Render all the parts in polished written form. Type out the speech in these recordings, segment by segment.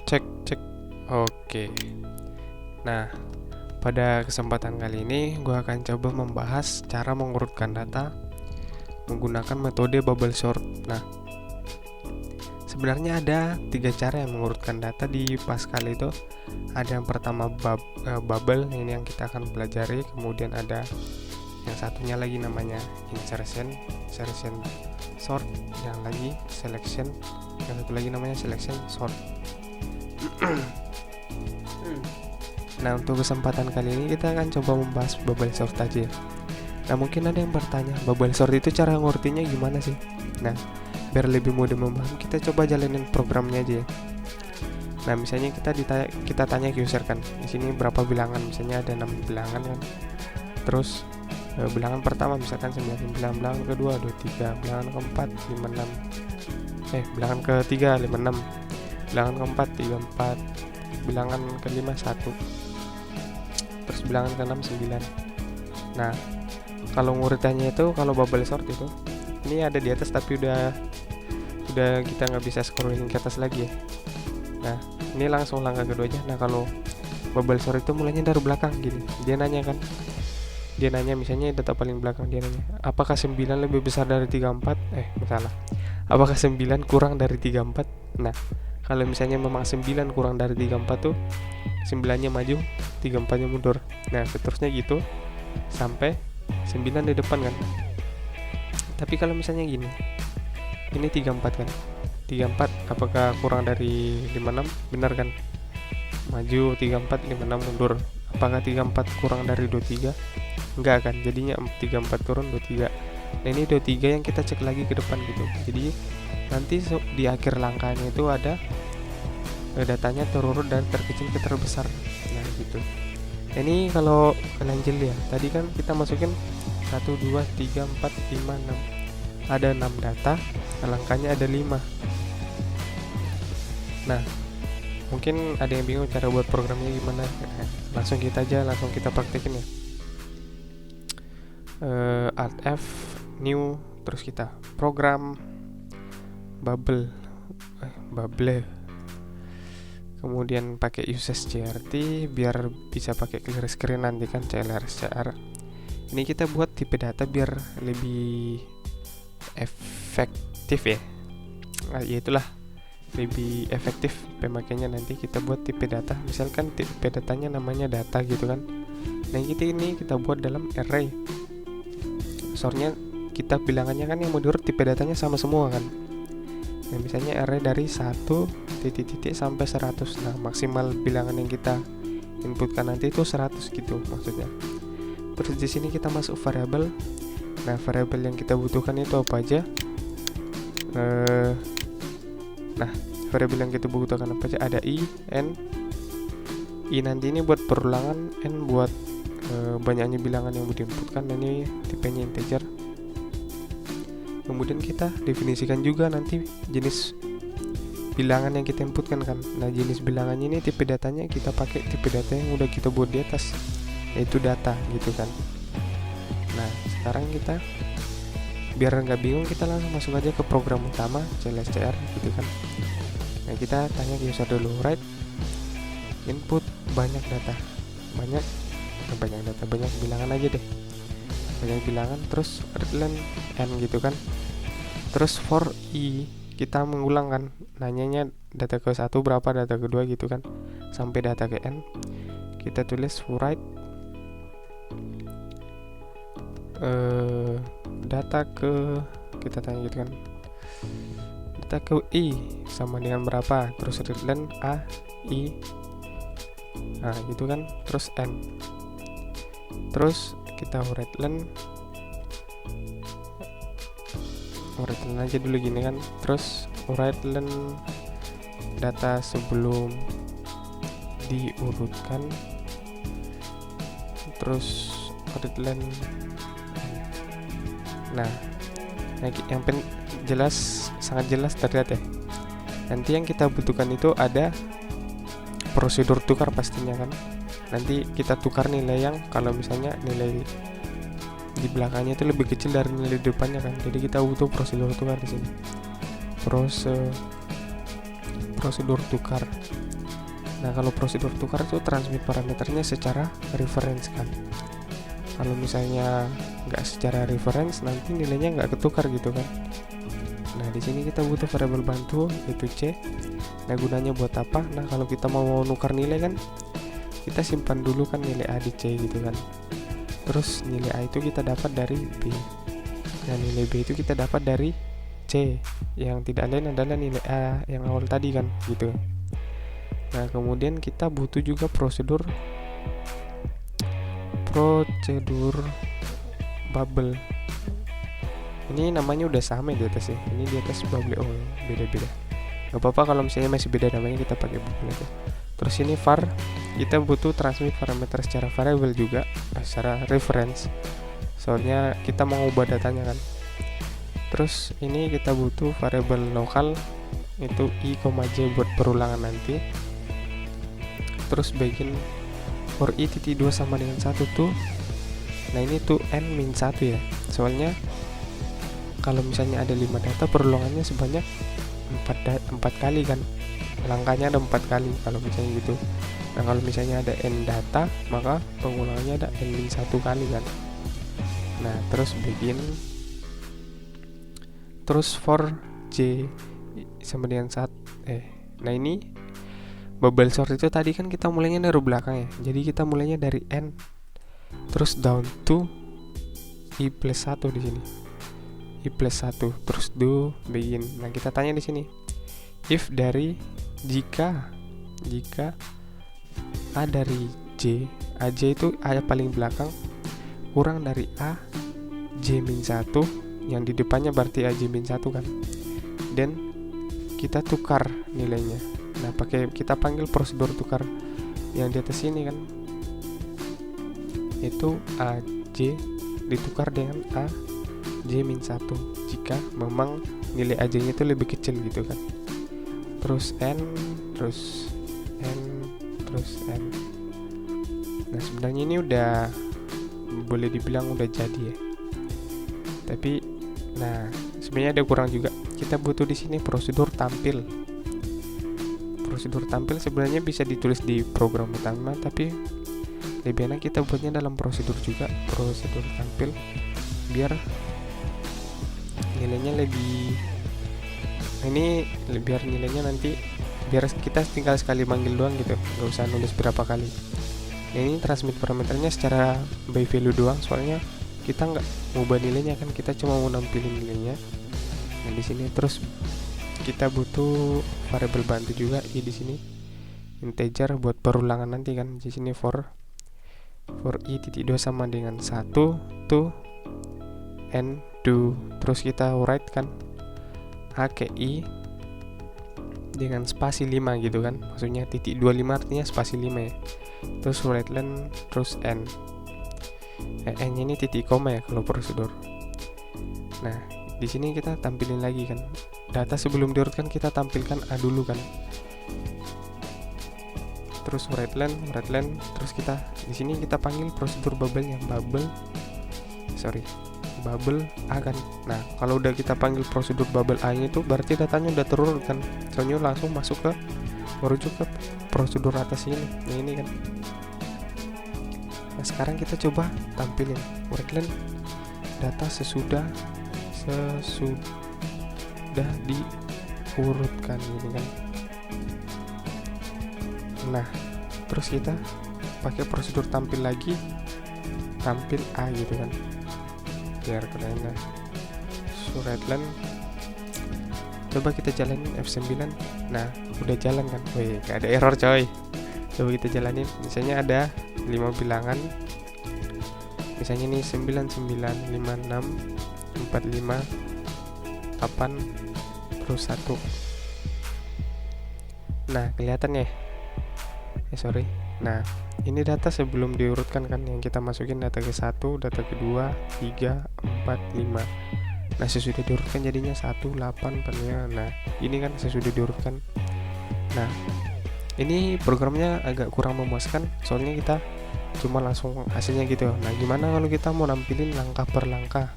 Cek, cek. Oke. Nah, pada kesempatan kali ini gue akan coba membahas cara mengurutkan data menggunakan metode bubble sort. Nah, sebenarnya ada 3 cara yang mengurutkan data di Pascal itu. Ada yang pertama bubble, ini yang kita akan pelajari. Kemudian ada yang satunya lagi namanya insertion sort, yang lagi selection, yang satu lagi namanya selection sort. Nah, untuk kesempatan kali ini kita akan coba membahas bubble sort aja. Nah, mungkin ada yang bertanya, bubble sort itu cara ngurutinya gimana sih? Nah, biar lebih mudah memahami, kita coba jalanin programnya aja ya. Nah, misalnya kita tanya ke user kan, di sini berapa bilangan? Misalnya ada 6 bilangan kan. Terus bilangan pertama misalkan 99, bilangan kedua 23, bilangan keempat 56. Bilangan ketiga 56, bilangan keempat 34, bilangan kelima 1, terus bilangan keenam 9. Nah, kalau ngurutannya itu, kalau bubble sort itu, ini ada di atas tapi udah kita nggak bisa scrolling ke atas lagi ya. Nah, ini langsung langkah kedua aja. Nah, kalau bubble sort itu mulainya dari belakang gini. Dia nanya misalnya data paling belakang, dia nanya apakah 9 lebih besar dari 34? Salah. Apakah 9 kurang dari 34? Nah, kalau misalnya memang 9 kurang dari 34 tuh 9-nya maju, 34-nya mundur. Nah, seterusnya gitu sampai 9 di depan kan. Tapi kalau misalnya gini, ini 34 kan. 34 apakah kurang dari 56? Benar kan? Maju 34, 56 mundur. Apakah 34 kurang dari 23? Enggak kan, jadinya 34 turun 23. Nah, ini 23 yang kita cek lagi ke depan gitu. Jadi nanti di akhir langkahnya itu ada datanya terurut dari terkecil ke terbesar. Nah gitu. Nah, ini kalau kalian jeli ya, tadi kan kita masukin 1, 2, 3, 4, 5, 6. Ada 6 data, langkahnya ada 5. Nah, mungkin ada yang bingung cara buat programnya gimana. Langsung kita praktekin ya. Alt F, new, terus kita program bubble, kemudian pakai uses CRT biar bisa pakai clear screen nanti kan, CLR. Ini kita buat tipe data biar lebih efektif ya. Nah, ya itulah, lebih efektif pemakainya. Nanti kita buat tipe data, misalkan tipe datanya namanya data gitu kan. Nah, kita buat dalam array. Sortnya kita bilangannya kan yang mau diurut tipe datanya sama semua kan. Nah, misalnya array dari 1 titik sampai 100. Nah, maksimal bilangan yang kita inputkan nanti itu 100 gitu maksudnya. Terus di sini kita masuk variabel. Nah, variabel yang kita butuhkan itu apa aja? Variabel yang kita butuhkan apa aja? Ada i, n. I nanti ini buat perulangan, n buat banyaknya bilangan yang mau diinputkan. Ini tipenya integer. Kemudian kita definisikan juga nanti jenis bilangan yang kita inputkan kan. Nah, jenis bilangannya ini tipe datanya kita pakai tipe data yang udah kita buat di atas, yaitu data gitu kan. Nah, sekarang kita biar nggak bingung, kita langsung masuk aja ke program utama CLSCR gitu kan. Nah, kita tanya ke user dulu, write input banyak bilangan aja deh, banyak bilangan, terus readline n gitu kan. Terus for i kita mengulang kan, nanyanya data ke 1 berapa, data kedua gitu kan, sampai data ke n. Kita tulis write data ke, kita tanya gitu kan, data ke i sama dengan berapa, terus readline a, i, nah gitu kan, terus n. Terus kita readline aja dulu gini kan. Terus readline data sebelum diurutkan, terus readline. Nah, yang sangat jelas terlihat ya. Nanti yang kita butuhkan itu ada prosedur tukar pastinya kan. Nanti kita tukar nilai yang, kalau misalnya nilai di belakangnya itu lebih kecil dari nilai depannya kan. Jadi kita butuh prosedur tukar di sini. Prosedur tukar. Nah, kalau prosedur tukar itu transmit parameternya secara reference kan. Kalau misalnya nggak secara reference, nanti nilainya nggak ketukar gitu kan. Nah, di sini kita butuh variabel bantu yaitu C. Nah, gunanya buat apa? Nah, kalau kita mau nukar nilai kan, kita simpan dulu kan nilai A di C gitu kan. Terus nilai A itu kita dapat dari B. Nah, nilai B itu kita dapat dari C, yang tidak lain adalah nilai A yang awal tadi kan gitu. Nah, kemudian kita butuh juga prosedur bubble. Ini namanya udah sama di atas ya. Ini di atas bubble, oh beda-beda. Gak apa-apa kalau misalnya masih beda namanya, kita pakai bubble aja. Terus ini var, kita butuh transmit parameter secara variable juga, secara reference. Soalnya kita mau ubah datanya kan. Terus ini kita butuh variabel lokal itu i, j buat perulangan nanti. Terus bikin for i titik 2 sama dengan 1 tuh. Nah, ini tuh n min 1 ya. Soalnya kalau misalnya ada 5 data, perulangannya sebanyak 4 kali kan. Langkahnya ada 4 kali kalau misalnya gitu. Nah, kalau misalnya ada n data, maka pengulangannya ada n min 1 kali kan. Nah, terus for j sama dengan 1. Nah, ini bubble sort itu tadi kan kita mulainya dari belakang ya. Jadi kita mulainya dari n terus down to i plus 1 di sini. I plus 1 terus do begin. Nah, kita tanya di sini. If dari jika A dari J, AJ itu A paling belakang kurang dari A J min 1, yang di depannya berarti AJ min 1 kan. Dan kita tukar nilainya. Nah, kita panggil prosedur tukar yang di atas ini kan. Itu AJ ditukar dengan A J min 1 jika memang nilai AJ nya itu lebih kecil gitu kan. Terus N, terus N, terus N. Nah, sebenarnya ini udah boleh dibilang udah jadi ya. Tapi nah, sebenarnya ada kurang juga. Kita butuh di sini prosedur tampil. Prosedur tampil sebenarnya bisa ditulis di program utama, tapi lebih enak kita buatnya dalam prosedur juga, prosedur tampil, biar nilainya biar nilainya nanti biar kita tinggal sekali manggil doang gitu, nggak usah nulis berapa kali. Nah, ini transmit parameternya secara by value doang, soalnya kita nggak ngubah nilainya kan, kita cuma mau nampilin nilainya. Nah, di sini terus kita butuh variabel bantu juga i di sini, integer buat perulangan nanti kan. Di sini for i titik 2 sama dengan 1 to n do. Terus kita write kan a ke i dengan spasi 5 gitu kan, maksudnya titik 25 artinya spasi 5 ya. Terus write len terus n. N nya ini titik koma ya kalau prosedur. Nah, di sini kita tampilin lagi kan data sebelum diurutkan, kita tampilkan A dulu kan. Terus write len terus kita di sini kita panggil prosedur bubble-nya, bubble A kan. Nah, kalau udah kita panggil prosedur bubble A nya itu berarti datanya udah terurut kan, soalnya langsung masuk ke merujuk ke prosedur atas ini. Nah, ini kan. Nah, sekarang kita coba tampilin write len data sesudah diurutkan gitu kan. Nah, terus kita pakai prosedur tampil lagi, tampil A gitu kan, biar keren lah. Write len, coba kita jalanin F9. Nah, udah jalan kan. Wih, gak ada error coy. Coba kita jalanin, misalnya ada 5 bilangan, misalnya ini 9, 9, 5, 6, 4, 5, 8, terus 1. Nah, kelihatan ya. Nah, ini data sebelum diurutkan kan, yang kita masukin data ke 1, data kedua, 3, 4, 5. Nah, sesudah diurutkan jadinya 1, 8, pennya. Nah, ini kan sesudah diurutkan. Nah, ini programnya agak kurang memuaskan, soalnya kita cuma langsung hasilnya gitu. Nah, gimana kalau kita mau nampilin langkah per langkah?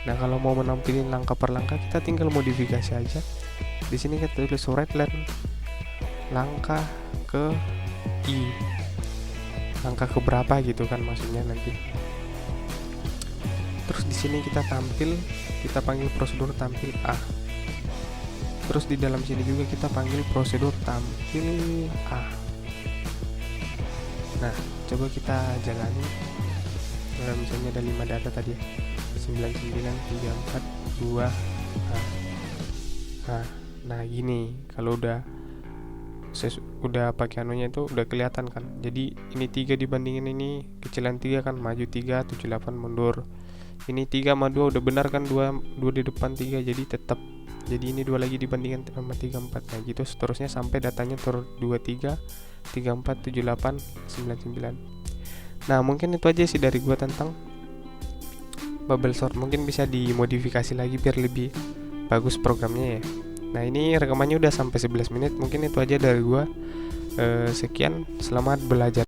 Nah, kalau mau menampilin langkah per langkah, kita tinggal modifikasi aja. Di sini kita tulis write len langkah ke I, angka keberapa gitu kan maksudnya nanti. Terus di sini kita panggil prosedur tampil A. Terus di dalam sini juga kita panggil prosedur tampil A. Nah, coba kita jalani. Misalnya ada 5 data tadi ya. 9934 2 nah gini, kalau udah pakai anunya itu udah kelihatan kan. Jadi ini 3 dibandingin ini kecilan 3 kan, maju 3, 78 mundur. Ini 3 sama 2 udah benar kan, 2 di depan 3, jadi tetap. Jadi ini 2 lagi dibandingkan sama 34. Nah gitu seterusnya sampai datanya 23, 34, 78, 99. Nah mungkin itu aja sih dari gua tentang bubble sort. Mungkin bisa dimodifikasi lagi biar lebih bagus programnya ya. Nah ini rekamannya udah sampai 11 menit. Mungkin itu aja dari gua. Sekian, selamat belajar.